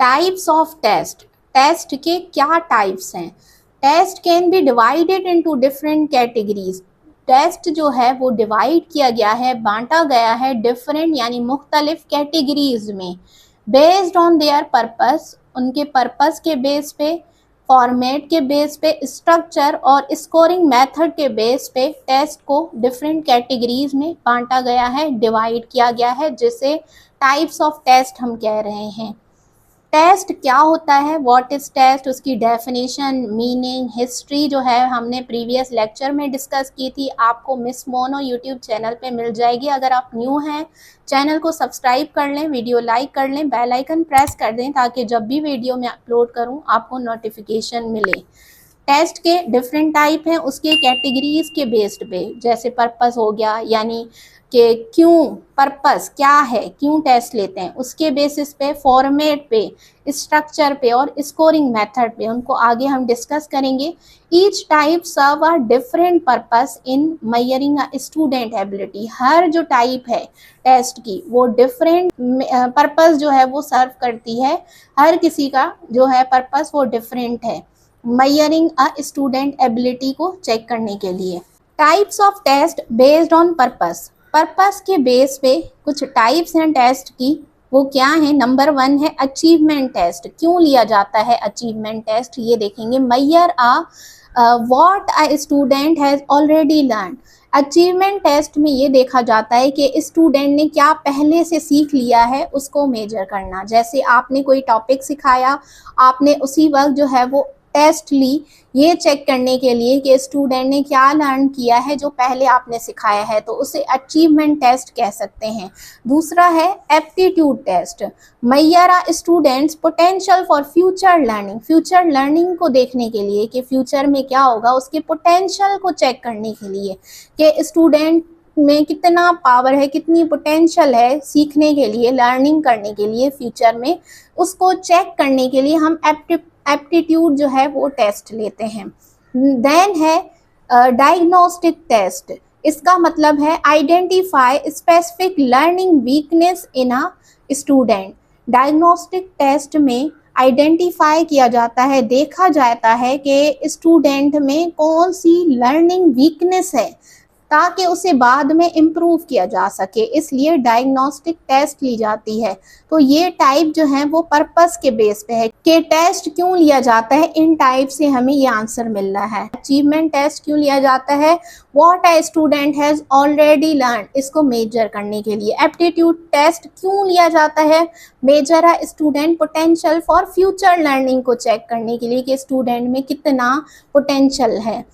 Types of test, test के क्या types हैं। Test can be divided into different categories. Test जो है वो डिवाइड किया गया है, बांटा गया है डिफरेंट यानी मुख्तलिफ कैटेगरीज में, बेस्ड ऑन देयर पर्पस, उनके पर्पस के बेस पे, फॉर्मेट के बेस पे, स्ट्रक्चर और स्कोरिंग मेथड के बेस पे टेस्ट को डिफरेंट कैटेगरीज में बांटा गया है, डिवाइड किया गया है, जिसे टाइप्स ऑफ टेस्ट हम कह रहे हैं। टेस्ट क्या होता है, व्हाट इज टेस्ट, उसकी डेफिनेशन, मीनिंग, हिस्ट्री जो है हमने प्रीवियस लेक्चर में डिस्कस की थी, आपको मिस मोनो यूट्यूब चैनल पे मिल जाएगी। अगर आप न्यू हैं चैनल को सब्सक्राइब कर लें, वीडियो लाइक कर लें, बेल आइकन प्रेस कर दें ताकि जब भी वीडियो मैं अपलोड करूं आपको नोटिफिकेशन मिले। टेस्ट के डिफरेंट टाइप हैं उसके कैटेगरीज के बेस्ड पे, जैसे पर्पस हो गया, यानी कि क्यों, पर्पस क्या है, क्यों टेस्ट लेते हैं, उसके बेसिस पे, फॉर्मेट पे, स्ट्रक्चर पे और स्कोरिंग मेथड पे, उनको आगे हम डिस्कस करेंगे। Each type serve a different purpose in measuring a student ability. हर जो टाइप है टेस्ट की वो डिफरेंट पर्पस जो है वो सर्व करती है, हर किसी का जो है पर्पस वो डिफरेंट है मेजरिंग अ स्टूडेंट एबिलिटी को चेक करने के लिए। Types of test based on purpose, purpose के बेस पे कुछ टाइप्स हैं टेस्ट की, वो क्या है। नंबर 1 है अचीवमेंट टेस्ट। क्यों लिया जाता है अचीवमेंट टेस्ट, ये देखेंगे। Measure what a student has already learn. Achievement test में ये देखा जाता है कि स्टूडेंट ने क्या पहले से सीख लिया है उसको मेजर करना। जैसे आपने कोई टॉपिक सिखाया, आपने उसी वक्त जो है वो टेस्ट ली ये चेक करने के लिए कि स्टूडेंट ने क्या लर्न किया है जो पहले आपने सिखाया है, तो उसे अचीवमेंट टेस्ट कह सकते हैं। दूसरा है aptitude test. Measure a students potential for future learning. Future learning को देखने के लिए कि फ्यूचर में क्या होगा, उसके पोटेंशियल को चेक करने के लिए कि स्टूडेंट में कितना पावर है, कितनी पोटेंशियल है सीखने के लिए, लर्निंग करने के लिए फ्यूचर में, उसको चेक करने के लिए हम एप्टीट्यूड जो है वो टेस्ट लेते हैं। देन है डायग्नोस्टिक टेस्ट। इसका मतलब है identify specific learning weakness in a student. Diagnostic test में आइडेंटिफाई किया जाता है, देखा जाता है कि स्टूडेंट में कौन सी लर्निंग वीकनेस है ताकि उसे बाद में इम्प्रूव किया जा सके, इसलिए डायग्नोस्टिक टेस्ट ली जाती है। तो ये टाइप जो है वो पर्पस के बेस पे है कि टेस्ट क्यों लिया जाता है, इन टाइप से हमें ये आंसर मिल रहा है। अचीवमेंट टेस्ट क्यों लिया जाता है, what a student has already learn, इसको मेजर करने के लिए। एप्टीट्यूड टेस्ट क्यों लिया जाता है, measure a student potential for future learning को चेक करने के लिए कि स्टूडेंट में कितना पोटेंशियल है।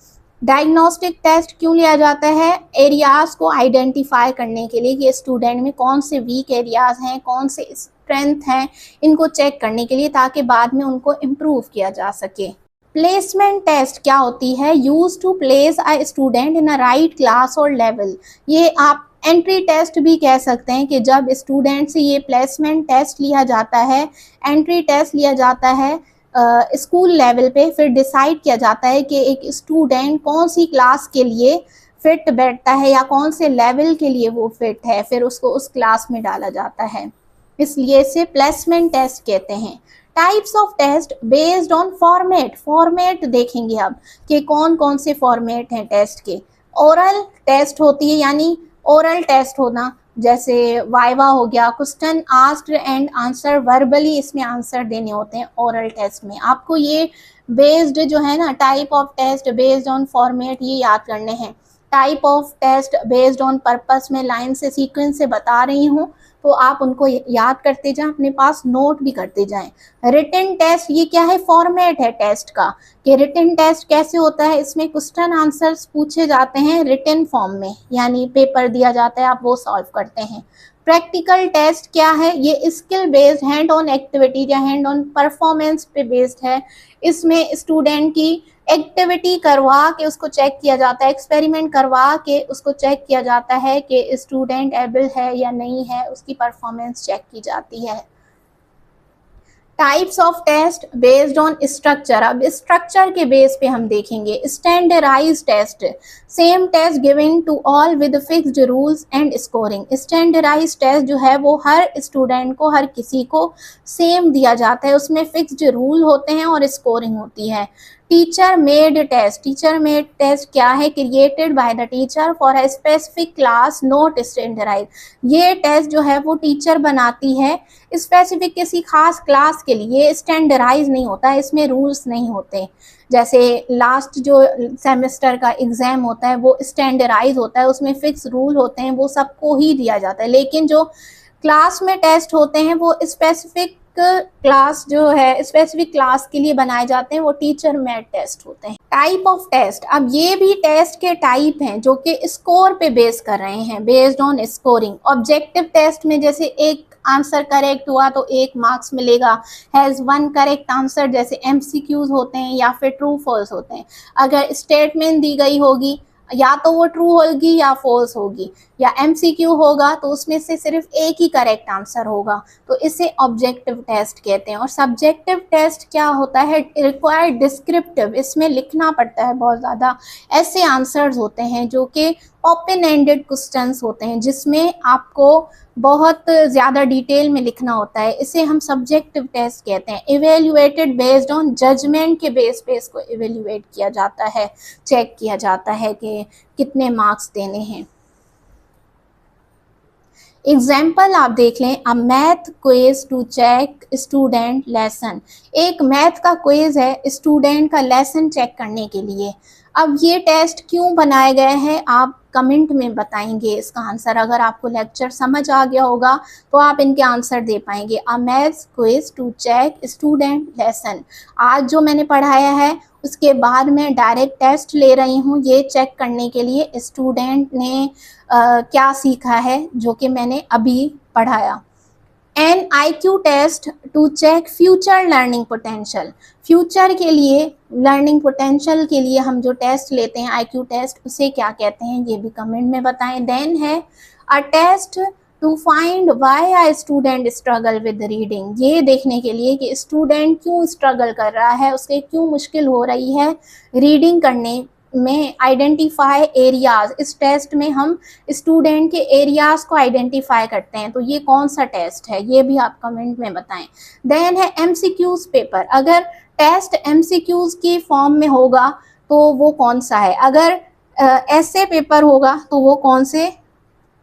डायग्नोस्टिक टेस्ट क्यों लिया जाता है, एरियाज को आइडेंटिफाई करने के लिए कि स्टूडेंट में कौन से वीक एरियाज हैं, कौन से स्ट्रेंथ हैं, इनको चेक करने के लिए ताकि बाद में उनको इम्प्रूव किया जा सके। प्लेसमेंट टेस्ट क्या होती है, use to place a student in a right class और लेवल। ये आप एंट्री टेस्ट भी कह सकते हैं कि जब स्टूडेंट से ये प्लेसमेंट टेस्ट लिया जाता है, एंट्री टेस्ट लिया जाता है स्कूल लेवल पे, फिर डिसाइड किया जाता है कि एक स्टूडेंट कौन सी क्लास के लिए फिट बैठता है या कौन से लेवल के लिए वो फिट है, फिर उसको उस क्लास में डाला जाता है, इसलिए इसे प्लेसमेंट टेस्ट कहते हैं। Types of test based on format. Format देखेंगे अब कि कौन कौन से फॉर्मेट हैं टेस्ट के। ओरल टेस्ट होती है, यानी ओरल टेस्ट होना, जैसे वाइवा हो गया, question asked and answer verbally, इसमें आंसर देने होते हैं ओरल टेस्ट में। आपको ये बेस्ड जो है ना, type of test based on format, ये याद करने हैं। Type of test based on purpose में लाइन से सीक्वेंस से बता रही हूँ, तो आप उनको याद करते जाएं, अपने पास नोट भी करते जाएं। रिटन टेस्ट, ये क्या है, फॉर्मेट है टेस्ट का कि रिटन टेस्ट कैसे होता है। इसमें क्वेश्चन आंसर्स पूछे जाते हैं रिटन फॉर्म में, यानी पेपर दिया जाता है, आप वो सॉल्व करते हैं। प्रैक्टिकल टेस्ट क्या है, ये skill based hand on activity या हैंड ऑन परफॉर्मेंस पे बेस्ड है। इसमें स्टूडेंट की एक्टिविटी करवा के उसको चेक किया जाता है, एक्सपेरिमेंट करवा के उसको चेक किया जाता है कि स्टूडेंट एबल है या नहीं है, उसकी परफॉर्मेंस चेक की जाती है। Types of test based on structure. अब स्ट्रक्चर के बेस पे हम देखेंगे। Standardize test, same test given to all with fixed rules and scoring. Standardize test जो है वो हर स्टूडेंट को, हर किसी को सेम दिया जाता है, उसमें फिक्स्ड रूल होते हैं और स्कोरिंग होती है। Teacher made test, teacher made test क्या है? Created by the teacher for a specific class, not standardize. ये टेस्ट जो है वो टीचर बनाती है स्पेसिफिक किसी खास क्लास के लिए, स्टैंडर्डाइज नहीं होता है, इसमें रूल्स नहीं होते। जैसे लास्ट जो सेमेस्टर का एग्जाम होता है वो स्टैंडर्डाइज होता है, उसमें फिक्स रूल होते हैं, वो सबको ही दिया जाता है। लेकिन जो क्लास में टेस्ट होते हैं वो स्पेसिफिक क्लास जो है, स्पेसिफिक क्लास के लिए बनाए जाते हैं, वो टीचर मेड टेस्ट होते हैं। टाइप ऑफ टेस्ट, अब ये भी टेस्ट के टाइप हैं जो कि स्कोर पे बेस कर रहे हैं, based on scoring. Objective test में जैसे एक आंसर करेक्ट हुआ तो 1 मार्क्स मिलेगा, हैज़ 1 करेक्ट आंसर, जैसे MCQs होते हैं या फिर ट्रू फॉल्स होते हैं। अगर स्टेटमेंट दी गई होगी या तो वो ट्रू होगी या फॉल्स होगी, या MCQ होगा तो उसमें से सिर्फ एक ही करेक्ट आंसर होगा, तो इसे ऑब्जेक्टिव टेस्ट कहते हैं। और सब्जेक्टिव टेस्ट क्या होता है? रिक्वायर्ड डिस्क्रिप्टिव, इसमें लिखना पड़ता है बहुत ज़्यादा। ऐसे आंसर्स होते हैं जो कि ओपन एंडेड क्वेश्चंस होते हैं, जिसमें आपको बहुत ज़्यादा डिटेल में लिखना होता है, इसे हम सब्जेक्टिव टेस्ट कहते हैं। इवेल्युएटेड बेस्ड ऑन जजमेंट के बेस पे इसको इवेल्युएट किया जाता है, चेक किया जाता है कि कितने मार्क्स देने हैं। एग्जाम्पल आप देख लें, a math quiz to check student lesson. एक मैथ का क्विज है स्टूडेंट का लेसन चेक करने के लिए। अब ये टेस्ट क्यों बनाए गए हैं आप कमेंट में बताएंगे इसका आंसर। अगर आपको लेक्चर समझ आ गया होगा तो आप इनके आंसर दे पाएंगे। A math quiz to check student lesson, आज जो मैंने पढ़ाया है उसके बाद मैं डायरेक्ट टेस्ट ले रही हूँ ये चेक करने के लिए स्टूडेंट ने क्या सीखा है जो कि मैंने अभी पढ़ाया। An IQ test to check future learning potential, future के लिए लर्निंग पोटेंशियल के लिए हम जो टेस्ट लेते हैं IQ टेस्ट, उसे क्या कहते हैं ये भी कमेंट में बताएं। देन है a test to find why a student struggle with reading, ये देखने के लिए कि स्टूडेंट क्यों स्ट्रगल कर रहा है, उसके क्यों मुश्किल हो रही है रीडिंग करने में। आइडेंटिफाई एरियाज, इस टेस्ट में हम स्टूडेंट के एरियाज को आइडेंटिफाई करते हैं, तो ये कौन सा टेस्ट है ये भी आप कमेंट में बताएं। देन है MCQs पेपर, अगर टेस्ट MCQs की फॉर्म में होगा तो वो कौन सा है, अगर ऐसे पेपर होगा तो वो कौन से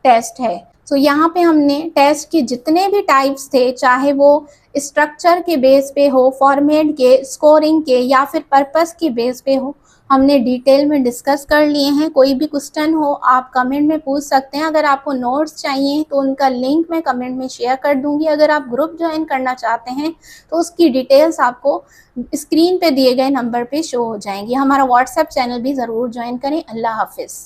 टेस्ट है। तो यहाँ पे हमने टेस्ट के जितने भी टाइप्स थे, चाहे वो स्ट्रक्चर के बेस पे हो, फॉर्मेट के, स्कोरिंग के या फिर पर्पस के बेस पे हो, हमने डिटेल में डिस्कस कर लिए हैं। कोई भी क्वेश्चन हो आप कमेंट में पूछ सकते हैं। अगर आपको नोट्स चाहिए तो उनका लिंक मैं कमेंट में शेयर कर दूंगी। अगर आप ग्रुप ज्वाइन करना चाहते हैं तो उसकी डिटेल्स आपको स्क्रीन पे दिए गए नंबर पे शो हो जाएंगी। हमारा व्हाट्सएप चैनल भी ज़रूर ज्वाइन करें। अल्लाह हाफिज़।